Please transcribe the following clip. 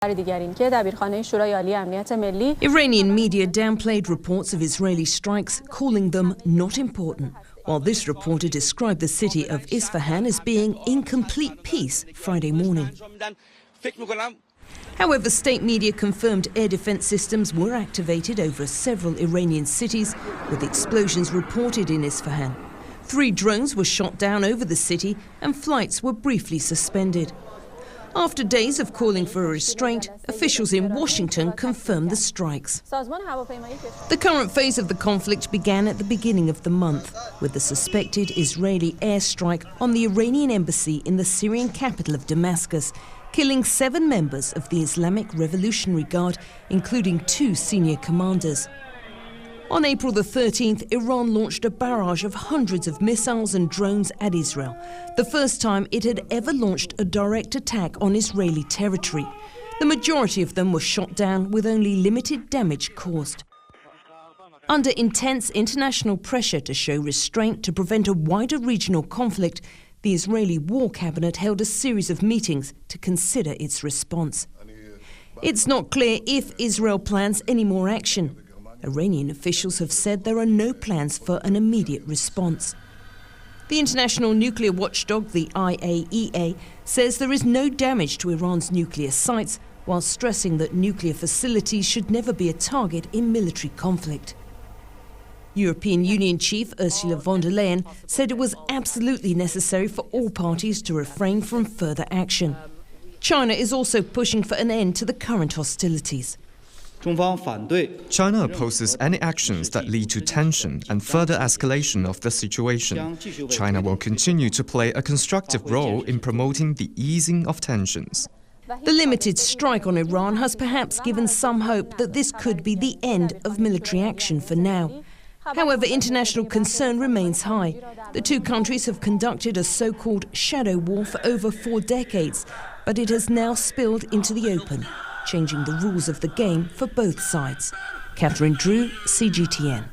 Iranian media downplayed reports of Israeli strikes, calling them not important, while this reporter described the city of Isfahan as being in complete peace Friday morning. However, state media confirmed air defense systems were activated over several Iranian cities, with explosions reported in Isfahan. 3 drones were shot down over the city and flights were briefly suspended. After days of calling for a restraint, officials in Washington confirmed the strikes. The current phase of the conflict began at the beginning of the month, with the suspected Israeli airstrike on the Iranian embassy in the Syrian capital of Damascus, killing 7 members of the Islamic Revolutionary Guard, including 2 senior commanders. On April the 13th, Iran launched a barrage of hundreds of missiles and drones at Israel, the first time it had ever launched a direct attack on Israeli territory. The majority of them were shot down with only limited damage caused. Under intense international pressure to show restraint to prevent a wider regional conflict, the Israeli War Cabinet held a series of meetings to consider its response. It's not clear if Israel plans any more action. Iranian officials have said there are no plans for an immediate response. The international nuclear watchdog, the IAEA, says there is no damage to Iran's nuclear sites, while stressing that nuclear facilities should never be a target in military conflict. European Union chief Ursula von der Leyen said it was absolutely necessary for all parties to refrain from further action. China is also pushing for an end to the current hostilities. China opposes any actions that lead to tension and further escalation of the situation. China will continue to play a constructive role in promoting the easing of tensions. The limited strike on Iran has perhaps given some hope that this could be the end of military action for now. However, international concern remains high. The 2 countries have conducted a so-called shadow war for over 4 decades, but it has now spilled into the open, changing the rules of the game for both sides. Catherine Drew, CGTN.